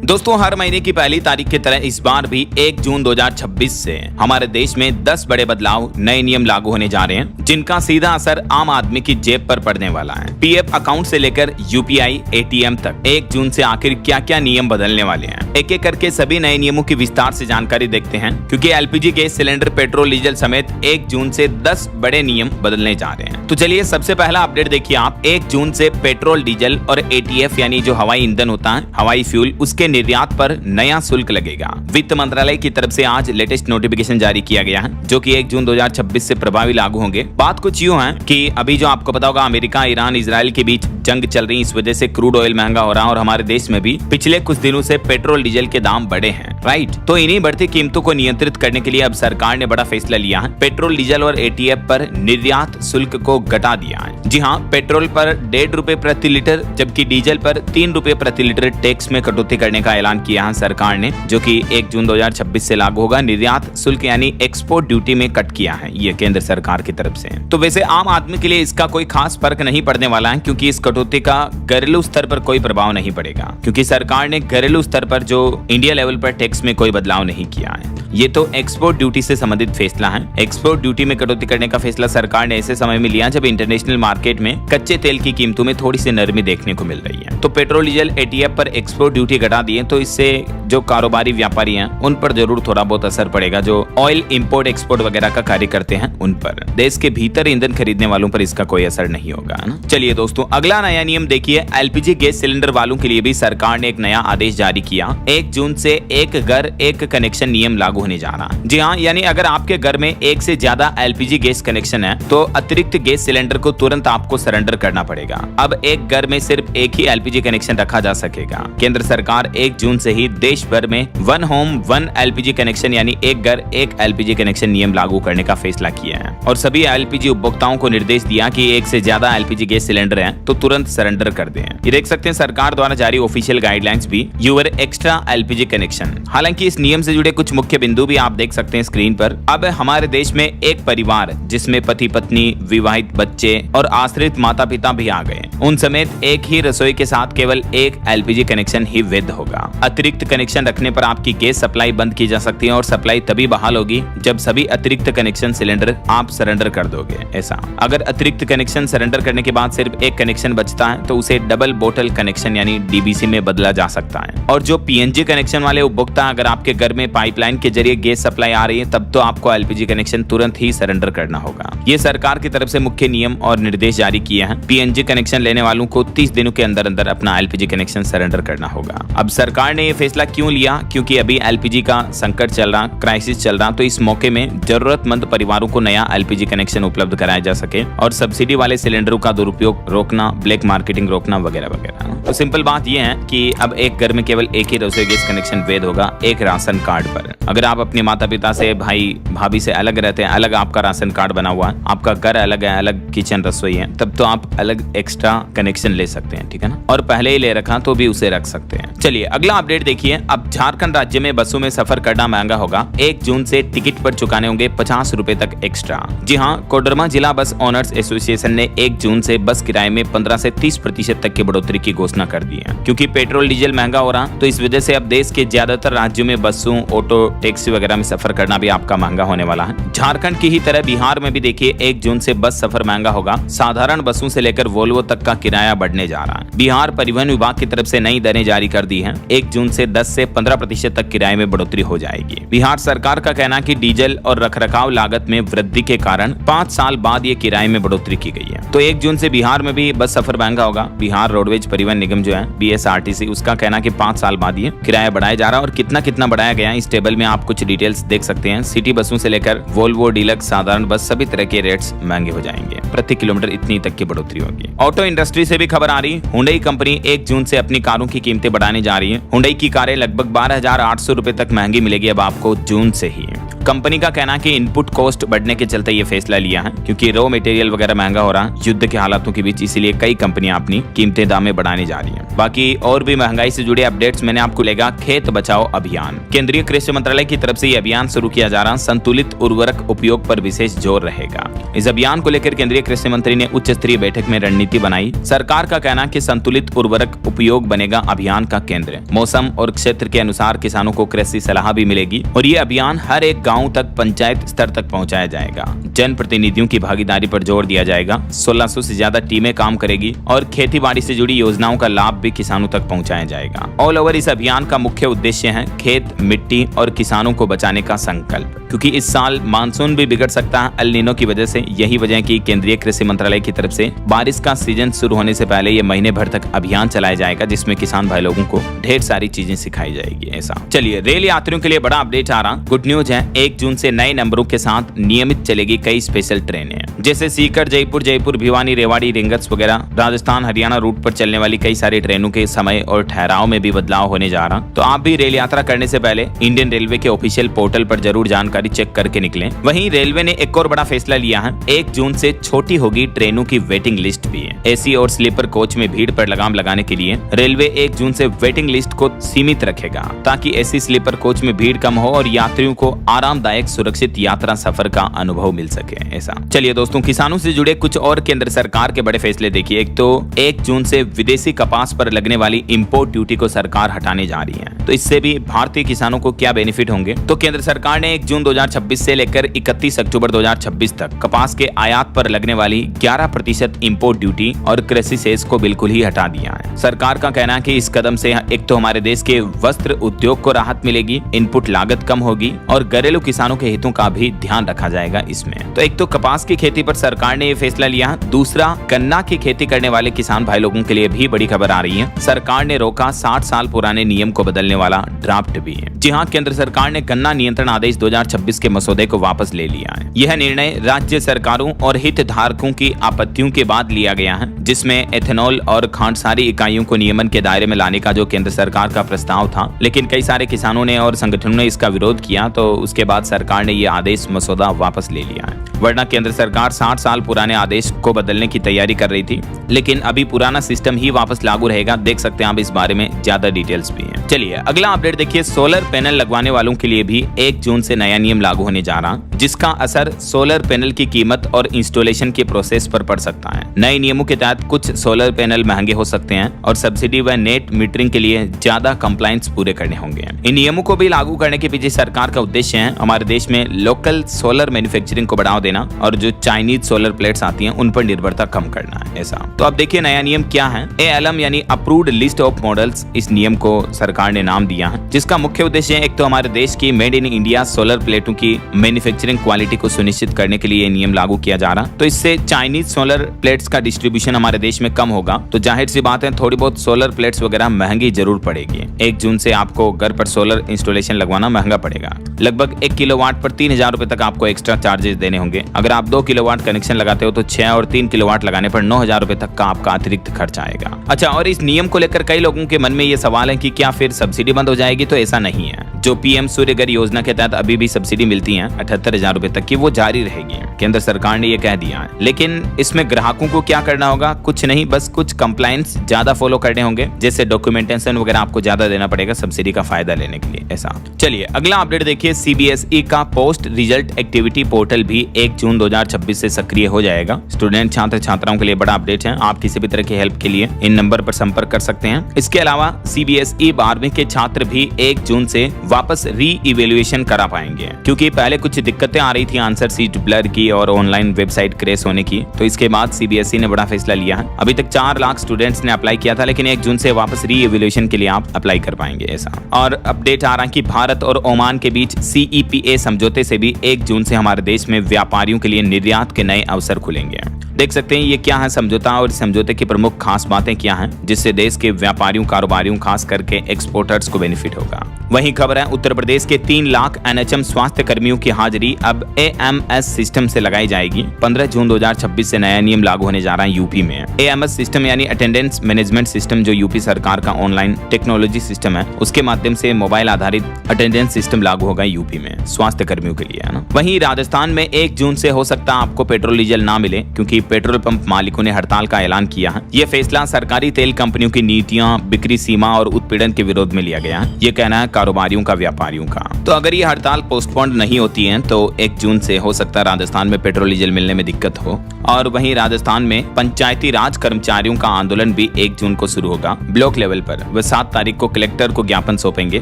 दोस्तों, हर महीने की पहली तारीख की तरह इस बार भी 1 जून 2026 से हमारे देश में 10 बड़े बदलाव, नए नियम लागू होने जा रहे हैं, जिनका सीधा असर आम आदमी की जेब पर पड़ने वाला है। पीएफ अकाउंट से लेकर यूपीआई, एटीएम तक 1 जून से आखिर क्या क्या नियम बदलने वाले हैं, एक एक करके सभी नए नियमों की विस्तार से जानकारी देखते हैं। क्योंकि LPG gas cylinder, petrol, diesel समेत 1 जून से 10 बड़े नियम बदलने जा रहे हैं। तो चलिए सबसे पहला अपडेट देखिए आप। 1 जून से पेट्रोल, डीजल और एटीएफ यानी जो हवाई ईंधन होता है, हवाई फ्यूल, उसके निर्यात पर नया शुल्क लगेगा। वित्त मंत्रालय की तरफ से आज लेटेस्ट नोटिफिकेशन जारी किया गया है, जो कि 1 जून 2026 से प्रभावी लागू होंगे। बात कुछ यूं है कि अभी जो आपको पता होगा, अमेरिका, ईरान, इजराइल के बीच जंग चल रही, इस वजह से क्रूड ऑयल महंगा हो रहा है और हमारे देश में भी पिछले कुछ दिनों से पेट्रोल, डीजल के दाम बढ़े हैं, राइट। तो इन्हीं बढ़ती कीमतों को नियंत्रित करने के लिए अब सरकार ने बड़ा फैसला लिया है। पेट्रोल, डीजल और एटीएफ पर निर्यात शुल्क को घटा दिया है। जी हाँ, पेट्रोल पर 1.5 रुपए प्रति लीटर, जबकि डीजल पर 3 रुपए प्रति लीटर टैक्स में कटौती करने का ऐलान किया है सरकार ने, जो कि 1 जून 2026 से लागू होगा। निर्यात शुल्क यानी एक्सपोर्ट ड्यूटी में कट किया है ये केंद्र सरकार की तरफ से। तो वैसे आम आदमी के लिए इसका कोई खास फर्क नहीं पड़ने वाला है, क्योंकि इस कटौती का घरेलू स्तर पर कोई प्रभाव नहीं पड़ेगा, क्योंकि सरकार ने घरेलू स्तर पर जो इंडिया लेवल पर टैक्स में कोई बदलाव नहीं किया है। ये तो एक्सपोर्ट ड्यूटी से संबंधित फैसला है। एक्सपोर्ट ड्यूटी में कटौती करने का फैसला सरकार ने ऐसे समय में लिया जब इंटरनेशनल मार्केट में कच्चे तेल की कीमतों में थोड़ी सी नरमी देखने को मिल रही है। तो पेट्रोल, डीजल, एटीएफ पर एक्सपोर्ट ड्यूटी घटा दिए, तो इससे जो कारोबारी व्यापारी हैं उन पर जरूर थोड़ा बहुत असर पड़ेगा। जो ऑयल इंपोर्ट एक्सपोर्ट वगैरह का कार्य करते हैं उन पर, देश के भीतर ईंधन खरीदने वालों पर इसका कोई असर नहीं होगा ना। चलिए दोस्तों, अगला नया नियम देखिए। एलपीजी गैस सिलेंडर वालों के लिए भी सरकार ने एक नया आदेश जारी किया। 1 जून से एक घर एक कनेक्शन नियम लागू होने जा रहा है। जी हाँ, यानी अगर आपके घर में एक से ज्यादा एलपीजी गैस कनेक्शन है तो अतिरिक्त गैस सिलेंडर को तुरंत आपको सरेंडर करना पड़ेगा। अब एक घर में सिर्फ एक ही एलपीजी कनेक्शन रखा जा सकेगा। केंद्र सरकार 1 जून से ही देश भर में 1 होम 1 एलपीजी कनेक्शन यानी एक घर एक एलपीजी कनेक्शन नियम लागू करने का फैसला किया है और सभी एलपीजी उपभोक्ताओं को निर्देश दिया कि एक से ज्यादा एलपीजी गैस सिलेंडर है तो तुरंत सरेंडर कर दें। ये देख सकते हैं सरकार द्वारा जारी ऑफिशियल गाइडलाइंस भी, यूर एक्स्ट्रा एलपीजी कनेक्शन। हालांकि इस नियम से जुड़े कुछ मुख्य बिंदु भी आप देख सकते हैं स्क्रीन पर। अब हमारे देश में एक परिवार जिसमें पति पत्नी, विवाहित बच्चे और आश्रित माता पिता भी आ गए, उन समेत एक ही रसोई के साथ केवल एक एलपीजी कनेक्शन ही वैध होगा। अतिरिक्त कनेक्शन रखने पर आपकी गैस सप्लाई बंद की जा सकती है और सप्लाई तभी बहाल होगी जब सभी अतिरिक्त कनेक्शन सिलेंडर आप सरेंडर कर दोगे। ऐसा अगर अतिरिक्त कनेक्शन सरेंडर करने के बाद सिर्फ एक कनेक्शन बचता है तो उसे डबल बोतल कनेक्शन यानी डीबीसी में बदला जा सकता है। और जो पीएनजी कनेक्शन वाले उपभोक्ता, अगर आपके घर में पाइपलाइन के जरिए गैस सप्लाई आ रही है तब तो आपको एलपीजी कनेक्शन तुरंत ही सरेंडर करना होगा। ये सरकार की तरफ से मुख्य नियम और निर्देश जारी किए हैं। पीएनजी कनेक्शन लेने वालों को 30 दिनों के अंदर अंदर अपना एलपीजी कनेक्शन सरेंडर करना होगा। अब सरकार ने ये फैसला क्यों लिया? क्योंकि अभी एलपीजी का संकट चल रहा, क्राइसिस चल रहा, तो इस मौके में जरूरतमंद परिवारों को नया एलपीजी कनेक्शन उपलब्ध कराया जा सके और सब्सिडी वाले सिलेंडरों का दुरुपयोग रोकना, ब्लैक मार्केटिंग रोकना वगैरह वगैरह। तो सिंपल बात यह है कि अब एक घर में केवल एक ही रसोई गैस कनेक्शन वैध होगा एक राशन कार्ड पर। अगर आप अपने माता पिता से, भाई भाभी से अलग रहते हैं, अलग आपका राशन कार्ड बना हुआ है, आपका घर अलग है, अलग किचन रसोई है, तब तो आप अलग एक्स्ट्रा कनेक्शन ले सकते हैं, ठीक है ना। और पहले ही ले रखा तो भी उसे रख सकते हैं। चलिए अगला अपडेट देखिए। अब झारखंड राज्य में बसों में सफर करना महंगा होगा। 1 जून से टिकट पर चुकाने होंगे 50 रुपए तक एक्स्ट्रा। जी हाँ, कोडरमा जिला बस ओनर्स एसोसिएशन ने 1 जून से बस किराए में 15 से 30% तक की बढ़ोतरी की घोषणा कर दी है। क्योंकि पेट्रोल, डीजल महंगा हो रहा, तो इस वजह से अब देश के ज्यादातर राज्यों में बसों, ऑटो, टैक्सी वगैरह में सफर करना भी आपका महंगा होने वाला है। झारखंड की ही तरह बिहार में भी देखिए 1 जून से बस सफर महंगा होगा। साधारण बसों से लेकर वोल्वो तक का किराया बढ़ने जा रहा है। बिहार परिवहन विभाग की तरफ से नई दरें जारी कर दी हैं। 1 जून से 10 से 15% तक किराए में बढ़ोतरी हो जाएगी। बिहार सरकार का कहना कि डीजल और रखरखाव लागत में वृद्धि के कारण 5 साल बाद ये किराए में बढ़ोतरी की गई है। तो 1 जून से बिहार में भी बस सफर महंगा होगा। बिहार रोडवेज परिवहन निगम जो है, बीएसआरटीसी, उसका कहना कि 5 साल बाद ये किराया बढ़ाया जा रहा है। और कितना बढ़ाया गया है इस टेबल में आप कुछ डिटेल्स देख सकते हैं। सिटी बसों से लेकर वोल्वो, डीलक्स, साधारण बस, सभी तरह के रेट्स महंगे हो जाएंगे। प्रति किलोमीटर इतनी तक की बढ़ोतरी होगी। ऑटो इंडस्ट्री से भी खबर आ रही। हुंडई कंपनी 1 जून से अपनी कारों की कीमतें बढ़ाने जा रही है। हुंडई की कारें लगभग 12,800 रुपए तक महंगी मिलेगी अब आपको जून से ही। कंपनी का कहना है कि इनपुट कॉस्ट बढ़ने के चलते ये फैसला लिया है, क्योंकि रॉ मटेरियल वगैरह महंगा हो रहा है युद्ध के हालातों के बीच, इसीलिए कई कंपनियां अपनी कीमतें दामें बढ़ाने जा रही हैं। बाकी और भी महंगाई से जुड़े अपडेट्स मैंने आपको लेगा खेत बचाओ अभियान। केंद्रीय कृषि मंत्रालय की तरफ से ये अभियान शुरू किया जा रहा है। संतुलित उर्वरक उपयोग पर विशेष जोर रहेगा। इस अभियान को लेकर केंद्रीय कृषि मंत्री ने उच्च स्तरीय बैठक में रणनीति बनाई। सरकार का कहना है कि संतुलित उर्वरक उपयोग बनेगा अभियान का केंद्र। मौसम और क्षेत्र के अनुसार किसानों को कृषि सलाह भी मिलेगी और ये अभियान हर एक गांव तक, पंचायत स्तर तक पहुंचाया जाएगा। जन प्रतिनिधियों की भागीदारी पर जोर दिया जाएगा। 1600 से ज्यादा टीमें काम करेगी और खेती बाड़ी से जुड़ी योजनाओं का लाभ भी किसानों तक पहुंचाया जाएगा। ऑल ओवर इस अभियान का मुख्य उद्देश्य है खेत, मिट्टी और किसानों को बचाने का संकल्प, क्योंकि इस साल मानसून भी बिगड़ सकता है एल नीनो की वजह से। यही वजह है कि केंद्रीय कृषि मंत्रालय की तरफ से बारिश का सीजन शुरू होने से पहले ये महीने भर तक अभियान चलाया जाएगा, जिसमें किसान भाई लोगों को ढेर सारी चीजें सिखाई जाएगी। ऐसा चलिए, रेल यात्रियों के लिए बड़ा अपडेट आ रहा। गुड न्यूज है, 1 जून से नए नंबरों के साथ नियमित चलेगी कई स्पेशल ट्रेनें, जैसे सीकर, जयपुर, भिवानी, रेवाड़ी, रिंगस वगैरह। राजस्थान, हरियाणा रूट पर चलने वाली कई सारी ट्रेनों के समय और ठहराव में भी बदलाव होने जा रहा। तो आप भी रेल यात्रा करने से पहले इंडियन रेलवे के ऑफिशियल पोर्टल पर जरूर जानकारी चेक करके निकलें। वहीं रेलवे ने एक और बड़ा फैसला लिया है। 1 जून से छोटी होगी ट्रेनों की वेटिंग लिस्ट भी है। एसी और स्लीपर कोच में भीड़ पर लगाम लगाने के लिए रेलवे 1 जून से वेटिंग लिस्ट को सीमित रखेगा, ताकि एसी स्लीपर कोच में भीड़ कम हो और यात्रियों को आरामदायक सुरक्षित यात्रा सफर का अनुभव मिल सके। ऐसा चलिए दोस्तों, किसानों से जुड़े कुछ और केंद्र सरकार के बड़े फैसले देखिए। एक तो 1 जून से विदेशी कपास पर लगने वाली इंपोर्ट ड्यूटी को सरकार हटाने जा रही है। तो इससे भी भारतीय किसानों को क्या बेनिफिट होंगे? तो केंद्र सरकार ने 1 जून 2026 से लेकर 31 अक्टूबर 2026 तक कपास के आयात पर लगने वाली 11% इंपोर्ट ड्यूटी और कृषि सेस को बिल्कुल ही हटा दिया है। सरकार का कहना है कि इस कदम से एक तो हमारे देश के वस्त्र उद्योग को राहत मिलेगी, इनपुट लागत कम होगी और घरेलू किसानों के हितों का भी ध्यान रखा जाएगा इसमें। तो एक तो कपास की खेती पर सरकार ने ये फैसला लिया। दूसरा, गन्ना की खेती करने वाले किसान भाई लोगों के लिए भी बड़ी खबर आ रही है। सरकार ने रोका 60 साल पुराने नियम को बदलने वाला ड्राफ्ट भी है। जी हाँ, केंद्र सरकार ने गन्ना नियंत्रण आदेश 2026 के मसौदे को वापस ले लिया है। यह निर्णय राज्य सरकारों और हितधारकों की आपत्तियों के बाद लिया गया है, जिसमें एथेनॉल और खांडसारी इकाइयों को नियमन के दायरे में लाने का जो केंद्र सरकार का प्रस्ताव था, लेकिन कई सारे किसानों ने और संगठनों ने इसका विरोध किया। तो उसके बाद सरकार ने यह आदेश मसौदा वापस ले लिया है। वरना केंद्र सरकार 60 साल पुराने आदेश को बदलने की तैयारी कर रही थी, लेकिन अभी पुराना सिस्टम ही वापस लागू रहेगा। देख सकते हैं आप इस बारे में ज्यादा डिटेल्स भी हैं। चलिए अगला अपडेट देखिए। सोलर पैनल लगवाने वालों के लिए भी 1 जून से नया नियम लागू होने जा रहा, जिसका असर सोलर पैनल की कीमत और इंस्टॉलेशन के प्रोसेस पर पड़ सकता है। नए नियमों के तहत कुछ सोलर पैनल महंगे हो सकते हैं और सब्सिडी व नेट मीटरिंग के लिए ज्यादा कंप्लायंस पूरे करने होंगे। इन नियमों को भी लागू करने के पीछे सरकार का उद्देश्य है हमारे देश में लोकल सोलर मैन्युफैक्चरिंग को बढ़ावा देना और जो चाइनीज सोलर प्लेट्स आती हैं उन पर निर्भरता कम करना है। ऐसा तो अब देखिए नया नियम क्या है। ALM यानी अप्रूव्ड लिस्ट ऑफ मॉडल्स, इस नियम को सरकार ने नाम दिया है, जिसका मुख्य उद्देश्य है एक तो हमारे देश की मेड इन इंडिया सोलर प्लेटों की मैन्युफैक्चरिंग क्वालिटी को सुनिश्चित करने के लिए नियम लागू किया जा रहा। तो इससे चाइनीज सोलर प्लेट्स का डिस्ट्रीब्यूशन हमारे देश में कम होगा। तो जाहिर सी बात है थोड़ी बहुत सोलर प्लेट्स वगैरह महंगी जरूर पड़ेगी। 1 जून से आपको घर पर सोलर इंस्टॉलेशन लगवाना महंगा पड़ेगा। लगभग 1 किलोवाट पर 3000 रुपए तक आपको एक्स्ट्रा चार्जेस देने होंगे। अगर आप 2 किलोवाट कनेक्शन लगाते हो तो 6 और 3 किलोवाट लगाने पर 9000 रुपए तक का आपका अतिरिक्त खर्च आएगा। अच्छा, और इस नियम को लेकर कई लोगों के मन में ये सवाल है कि क्या फिर सब्सिडी बंद हो जाएगी? तो ऐसा नहीं है। जो PM सूर्यघर योजना के तहत अभी भी सब्सिडी मिलती है 78,000 रुपए तक की, वो जारी रहेगी। केंद्र सरकार ने ये कह दिया है। लेकिन इसमें ग्राहकों को क्या करना होगा? कुछ नहीं, बस कुछ कंप्लायंस ज्यादा फॉलो करने होंगे, जैसे डॉक्यूमेंटेशन वगैरह आपको ज्यादा देना पड़ेगा सब्सिडी का फायदा लेने के लिए। ऐसा चलिए अगला अपडेट देखिए। CBSE का पोस्ट रिजल्ट एक्टिविटी पोर्टल भी 1 जून 2026 से सक्रिय हो जाएगा। स्टूडेंट छात्र छात्राओं के लिए बड़ा अपडेट है। आप किसी भी तरह की हेल्प के लिए इन नंबर पर संपर्क कर सकते हैं। इसके अलावा CBSE 12वीं के छात्र भी 1 जून से वापस री इवेल्युएशन करा पाएंगे, क्योंकि पहले कुछ दिक्कतें आ रही थी आंसर शीट ब्लर की और ऑनलाइन वेबसाइट क्रैश होने की। तो इसके बाद CBSE ने बड़ा फैसला लिया है। अभी तक 4 लाख स्टूडेंट्स ने अप्लाई किया था, लेकिन 1 जून से वापस री इवेल्युएशन के लिए आप अप्लाई कर पाएंगे। ऐसा और अपडेट आ रहा है कि भारत और ओमान के बीच CEPA समझौते से भी 1 जून से हमारे देश में व्यापारियों के लिए निर्यात के नए अवसर खुलेंगे। देख सकते हैं ये क्या है समझौता और समझौते की प्रमुख खास बातें क्या हैं जिससे देश के व्यापारियों कारोबारियों खास करके एक्सपोर्टर्स को बेनिफिट होगा। वहीं खबर है उत्तर प्रदेश के 3 लाख एनएचएम स्वास्थ्य कर्मियों की हाजिरी अब एएमएस सिस्टम से लगाई जाएगी। 15 जून 2026 से नया नियम लागू होने जा रहा है यूपी में। एएमएस सिस्टम यानी अटेंडेंस मैनेजमेंट सिस्टम जो यूपी सरकार का ऑनलाइन टेक्नोलॉजी सिस्टम है, उसके माध्यम से मोबाइल आधारित अटेंडेंस सिस्टम लागू होगा यूपी में स्वास्थ्य कर्मियों के लिए, है ना। वहीं राजस्थान में 1 जून से हो सकता है आपको पेट्रोल डीजल ना मिले क्योंकि पेट्रोल पंप मालिकों ने हड़ताल का ऐलान किया है। यह फैसला सरकारी तेल कंपनियों की नीतियां, बिक्री सीमा और उत्पीड़न के विरोध में लिया गया है। ये कहना है कारोबारियों का, व्यापारियों का। तो अगर ये हड़ताल पोस्टपोन्ड नहीं होती है तो 1 जून से हो सकता है राजस्थान में पेट्रोल डीजल मिलने में दिक्कत हो। और वहीं राजस्थान में पंचायती राज कर्मचारियों का आंदोलन भी 1 जून को शुरू होगा ब्लॉक लेवल पर। वे 7 तारीख को कलेक्टर को ज्ञापन सौंपेंगे।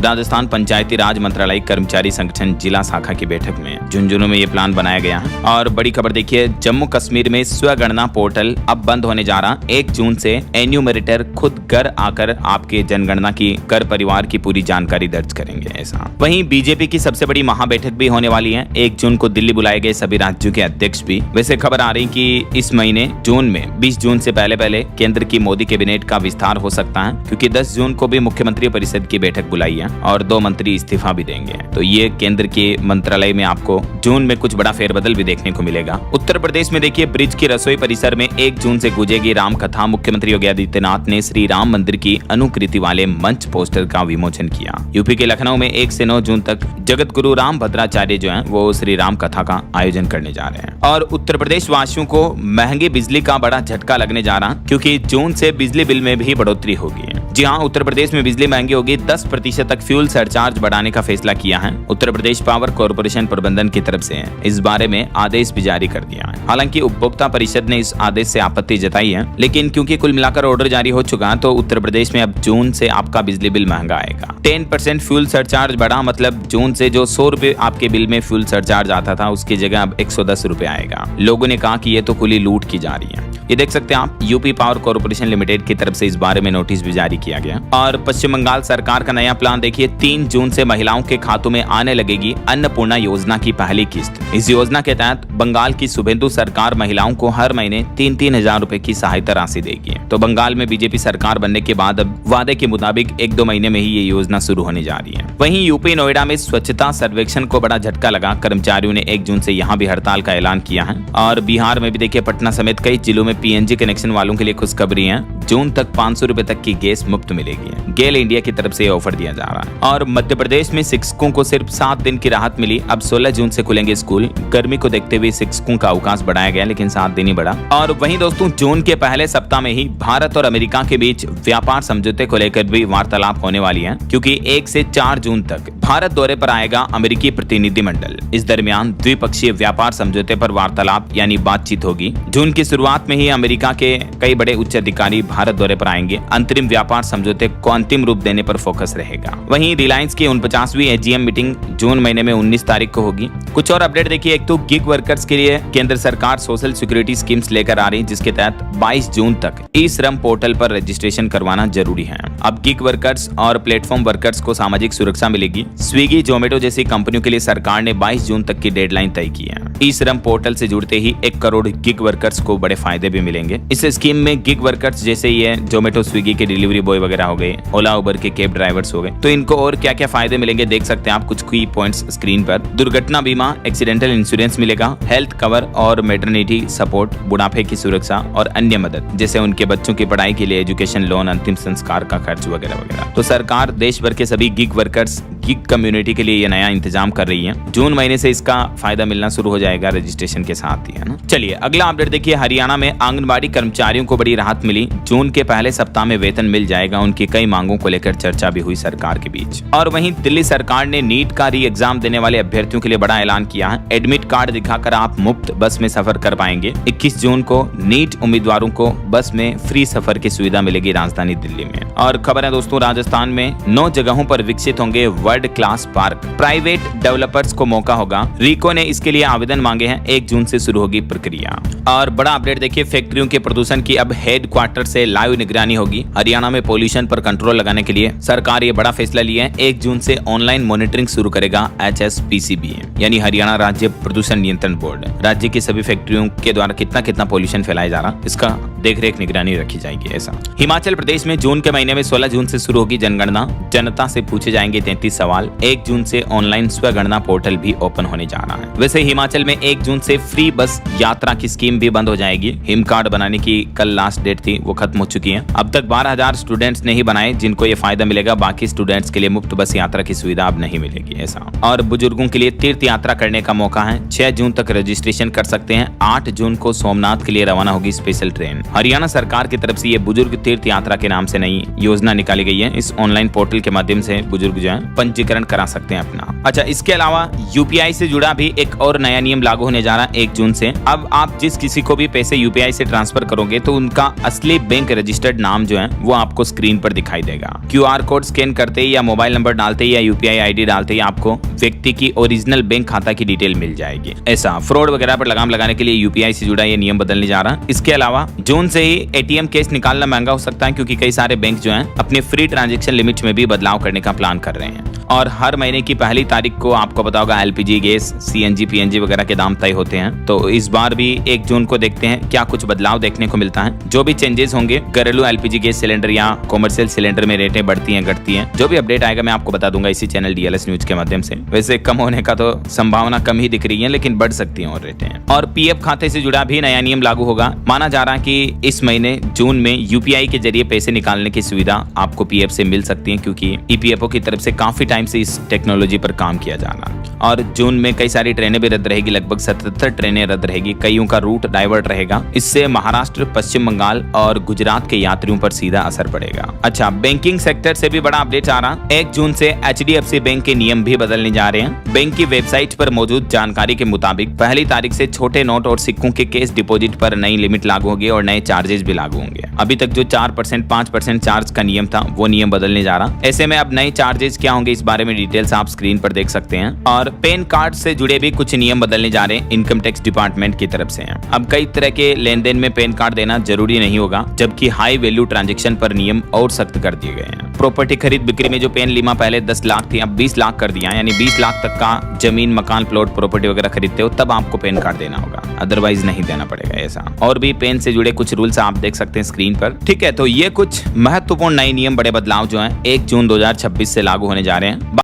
राजस्थान पंचायती राज मंत्रालय कर्मचारी संगठन जिला शाखा की बैठक में झुंझुनू में ये प्लान बनाया गया है। और बड़ी खबर देखिए, जम्मू कश्मीर में स्वगणना पोर्टल अब बंद होने जा रहा। 1 जून से एन्यूमरेटर खुद घर आकर आपके जनगणना की कर परिवार की पूरी जानकारी दर्ज करेंगे ऐसा। वहीं बीजेपी की सबसे बड़ी महाबैठक भी होने वाली है। 1 जून को दिल्ली बुलाए गए सभी राज्यों के अध्यक्ष भी। वैसे खबर आ रही कि इस महीने जून में 20 जून से पहले केंद्र की मोदी कैबिनेट का विस्तार हो सकता है क्योंकि 10 जून को भी मुख्यमंत्री परिषद की बैठक बुलाई है और 2 मंत्री इस्तीफा भी देंगे। तो ये केंद्र के मंत्रालय में आपको जून में कुछ बड़ा फेरबदल भी देखने को मिलेगा। उत्तर प्रदेश में देखिए, ब्रिज की रसोई परिसर में 1 जून से गूंजेगी राम कथा। मुख्यमंत्री योगी आदित्यनाथ ने श्री राम मंदिर की अनुकृति वाले मंच पोस्टर का विमोचन किया। यूपी के लखनऊ में 1 से 9 जून तक जगत गुरु राम भद्राचार्य जो हैं वो श्री राम कथा का आयोजन करने जा रहे हैं। और उत्तर प्रदेश वासियों को महंगी बिजली का बड़ा झटका लगने जा रहा क्योंकि जून से बिजली बिल में भी बढ़ोतरी होगी। जी हाँ, उत्तर प्रदेश में बिजली महंगी होगी। 10% तक फ्यूल सरचार्ज बढ़ाने का फैसला किया है उत्तर प्रदेश पावर कॉर्पोरेशन प्रबंधन की तरफ से। इस बारे में आदेश भी जारी कर दिया है। हालांकि उपभोक्ता परिषद ने इस आदेश से आपत्ति जताई है, लेकिन क्योंकि कुल मिलाकर ऑर्डर जारी हो चुका तो उत्तर प्रदेश में अब जून से आपका बिजली बिल महंगा आएगा। 10% फ्यूल सरचार्ज बढ़ा, मतलब जून से जो 100 रुपए आपके बिल में फ्यूल सरचार्ज आता था उसकी जगह अब 110 रुपए आएगा। लोगों ने कहा कि ये तो खुली लूट की जा रही है। ये देख सकते हैं आप, यूपी पावर कॉर्पोरेशन लिमिटेड की तरफ से इस बारे में नोटिस भी जारी किया गया। और पश्चिम बंगाल सरकार का नया प्लान देखिए, 3 जून से महिलाओं के खातों में आने लगेगी अन्नपूर्णा योजना की पहली किस्त। इस योजना के तहत बंगाल की शुभेंदु सरकार महिलाओं को हर महीने 3-3 हजार रुपए की सहायता राशि देगी। तो बंगाल में बीजेपी सरकार बनने के बाद अब वादे के मुताबिक 1-2 महीने में ही ये योजना शुरू होने जा रही है। वहीं यूपी नोएडा में स्वच्छता सर्वेक्षण को बड़ा झटका लगा। कर्मचारियों ने 1 जून से यहाँ भी हड़ताल का ऐलान किया है। और बिहार में भी देखिए, पटना समेत कई जिलों में पीएनजी कनेक्शन वालों के लिए खुशखबरी है। जून तक 500 रुपए तक की गैस मुफ्त मिलेगी। गेल इंडिया की तरफ से ऑफर दिया जा रहा है। और मध्य प्रदेश में शिक्षकों को सिर्फ 7 दिन की राहत मिली। अब 16 जून से खुलेंगे स्कूल। गर्मी को देखते हुए शिक्षकों का अवकाश बढ़ाया गया, लेकिन 7 दिन ही बढ़ा। और वहीं दोस्तों, जून के पहले सप्ताह में ही भारत और अमेरिका के बीच व्यापार समझौते को लेकर भी वार्तालाप होने वाली है क्योंकि 1 से 4 जून तक भारत दौरे पर आएगा अमेरिकी प्रतिनिधिमंडल। इस दरमियान द्विपक्षीय व्यापार समझौते पर वार्तालाप यानी बातचीत होगी। जून की शुरुआत में ही अमेरिका के कई बड़े उच्च अधिकारी भारत दौरे पर आएंगे। अंतरिम व्यापार समझौते को अंतिम रूप देने पर फोकस रहेगा। वहीं रिलायंस की 49वीं एजीएम मीटिंग जून महीने में 19 तारीख को होगी। कुछ और अपडेट देखिए, एक तो गिग वर्कर्स के लिए केंद्र सरकार सोशल सिक्योरिटी स्कीम्स लेकर आ रही, जिसके तहत 22 जून तक ई श्रम पोर्टल पर रजिस्ट्रेशन करवाना जरूरी है। अब गिग वर्कर्स और प्लेटफॉर्म वर्कर्स को सामाजिक सुरक्षा मिलेगी। स्विगी, जोमेटो जैसी कंपनियों के लिए सरकार ने 22 जून तक की डेडलाइन तय की है। ई श्रम पोर्टल से जुड़ते ही 1 करोड़ गिग वर्कर्स को बड़े फायदे भी मिलेंगे। इस स्कीम में गिग वर्कर्स जैसे ये जोमेटो, स्विगी के डिलीवरी बॉय वगैरह हो गए, ओला उबर के कैब ड्राइवर्स हो गए, तो इनको और क्या क्या फायदे मिलेंगे देख सकते हैं आप कुछ की पॉइंट्स स्क्रीन पर। दुर्घटना बीमा, एक्सीडेंटल इंश्योरेंस मिलेगा, हेल्थ कवर और मैटरनिटी सपोर्ट, बुढ़ापे की सुरक्षा और अन्य मदद जैसे उनके बच्चों की पढ़ाई के लिए एजुकेशन लोन, अंतिम संस्कार का खर्च वगैरह वगैरह। तो सरकार देश भर के सभी गिग वर्कर्स, गिग कम्युनिटी के लिए ये नया इंतजाम कर रही है। जून महीने से इसका फायदा मिलना शुरू हो जाएगा रजिस्ट्रेशन के साथ ही, है ना। चलिए अगला अपडेट देखिए, हरियाणा में आंगनबाड़ी कर्मचारियों को बड़ी राहत मिली। जून के पहले सप्ताह में वेतन मिल जाएगा। उनकी कई मांगों को लेकर चर्चा भी हुई सरकार के बीच। और वहीं दिल्ली सरकार ने नीट का री एग्जाम देने वाले अभ्यर्थियों के लिए बड़ा ऐलान किया है। एडमिट कार्ड दिखाकर आप मुफ्त बस में सफर कर पाएंगे। 21 जून को नीट उम्मीदवारों को बस में फ्री सफर की सुविधा मिलेगी राजधानी दिल्ली में। और खबर है दोस्तों, राजस्थान में 9 जगहों पर विकसित होंगे world class park. Private developers को मौका होगा। रीको ने इसके लिए आवेदन मांगे हैं। 1 जून से शुरू होगी प्रक्रिया। और बड़ा अपडेट देखिए, फैक्ट्रियों के प्रदूषण की अब हेडक्वार्टर से लाइव निगरानी होगी। हरियाणा में पोल्यूशन पर कंट्रोल लगाने के लिए सरकार ये बड़ा फैसला लिया है। 1 जून से ऑनलाइन मॉनिटरिंग शुरू करेगा HSPCB, यानी हरियाणा राज्य प्रदूषण नियंत्रण बोर्ड। राज्य की सभी फैक्ट्रियों के द्वारा कितना पोल्यूशन फैलाया जा रहा, इसका देखरेख निगरानी रखी जाएगी। ऐसा हिमाचल प्रदेश में जून के महीने में 16 जून से शुरू होगी जनगणना। जनता से पूछे जाएंगे 33 सवाल। 1 जून से ऑनलाइन स्वगणना पोर्टल भी ओपन होने जा रहा है। वैसे हिमाचल में 1 जून से फ्री बस यात्रा की स्कीम भी बंद हो जाएगी। हिम कार्ड बनाने की कल लास्ट डेट थी, वो खत्म हो चुकी है। अब तक 12,000 स्टूडेंट्स ने ही बनाए जिनको ये फायदा मिलेगा। बाकी स्टूडेंट्स के लिए मुफ्त बस यात्रा की सुविधा अब नहीं मिलेगी। ऐसा और बुजुर्गों के लिए तीर्थ यात्रा करने का मौका है। 6 जून तक रजिस्ट्रेशन कर सकते हैं। 8 जून को सोमनाथ के लिए रवाना होगी स्पेशल ट्रेन। हरियाणा सरकार की तरफ से ये बुजुर्ग तीर्थ यात्रा के नाम से नई योजना निकाली गई है। इस ऑनलाइन पोर्टल के माध्यम से बुजुर्ग जो है पंजीकरण करा सकते हैं अपना। अच्छा, इसके अलावा UPI से जुड़ा भी एक और नया नियम लागू होने जा रहा है 1 जून से। अब आप जिस किसी को भी पैसे UPI से ट्रांसफर करोगे तो उनका असली बैंक रजिस्टर्ड नाम जो है वो आपको स्क्रीन पर दिखाई देगा। QR कोड स्कैन करते ही या मोबाइल नंबर डालते ही या UPI ID डालते ही आपको व्यक्ति की ओरिजिनल बैंक खाता की डिटेल मिल जाएगी। ऐसा फ्रॉड वगैरह पर लगाम लगाने के लिए UPI से जुड़ा ये नियम बदलने जा रहा है। इसके अलावा जून से ही ATM कैश निकालना महंगा हो सकता है, क्योंकि कई सारे बैंक जो हैं अपने फ्री ट्रांजैक्शन लिमिट में भी बदलाव करने का प्लान कर रहे हैं। और हर महीने की पहली तारीख को आपको पता होगा LPG गैस, CNG PNG वगैरह के दाम तय होते हैं। तो इस बार भी 1 जून को देखते हैं क्या कुछ बदलाव देखने को मिलता है। जो भी चेंजेस होंगे, घरेलू LPG गैस सिलेंडर या कॉमर्शियल सिलेंडर में रेटें बढ़ती हैं घटती हैं, जो भी अपडेट आएगा मैं आपको बता दूंगा इसी चैनल DLS न्यूज के माध्यम से। वैसे कम होने का तो संभावना कम ही दिख रही है, लेकिन बढ़ सकती है और रेटें। और PF खाते से जुड़ा भी नया नियम लागू होगा। माना जा रहा है कि इस महीने जून में UPI के जरिए पैसे निकालने की सुविधा आपको PF से मिल सकती है, क्योंकि EPFO की तरफ से काफी टाइम से इस टेक्नोलॉजी पर काम किया जा रहा है। और जून में कई सारी ट्रेनें भी रद्द रहेगी। लगभग 77 ट्रेनें रद्द रहेगी। कईयों का रूट डाइवर्ट रहेगा। इससे महाराष्ट्र, पश्चिम बंगाल और गुजरात के यात्रियों पर सीधा असर पड़ेगा। अच्छा, बैंकिंग सेक्टर से भी बड़ा अपडेट आ रहा। 1 जून से HDFC बैंक के नियम भी बदलने जा रहे हैं। बैंक की वेबसाइट पर मौजूद जानकारी के मुताबिक पहली तारीख से छोटे नोट और सिक्कों के कैश डिपॉजिट पर नई लिमिट लागू होगी और नए चार्जेस भी लागू होंगे। अभी तक जो 4%, 5% चार्ज का नियम था वो नियम बदलने जा रहा। ऐसे में अब नए चार्जेस क्या होंगे, इस बारे में डिटेल्स आप स्क्रीन पर देख सकते हैं। और पैन कार्ड से जुड़े भी कुछ नियम बदलने जा रहे हैं, इनकम टैक्स डिपार्टमेंट की तरफ से हैं। अब कई तरह के लेन देन में पैन कार्ड देना जरूरी नहीं होगा, जबकि हाई वैल्यू ट्रांजैक्शन पर नियम और सख्त कर दिए गए हैं। प्रॉपर्टी खरीद बिक्री में जो पैन लिमा पहले 10 लाख थी, अब 20 लाख कर दिया, यानी 20 लाख तक का जमीन, मकान, प्लॉट, प्रॉपर्टी वगैरह खरीदते हो तब आपको पैन कार्ड देना होगा, अदरवाइज नहीं देना पड़ेगा। ऐसा और भी पैन से जुड़े कुछ रूल्स आप देख सकते हैं स्क्रीन पर। ठीक है, तो ये कुछ महत्वपूर्ण नए नियम, बड़े बदलाव जो हैं 1 जून 2026 से लागू होने जा रहे हैं।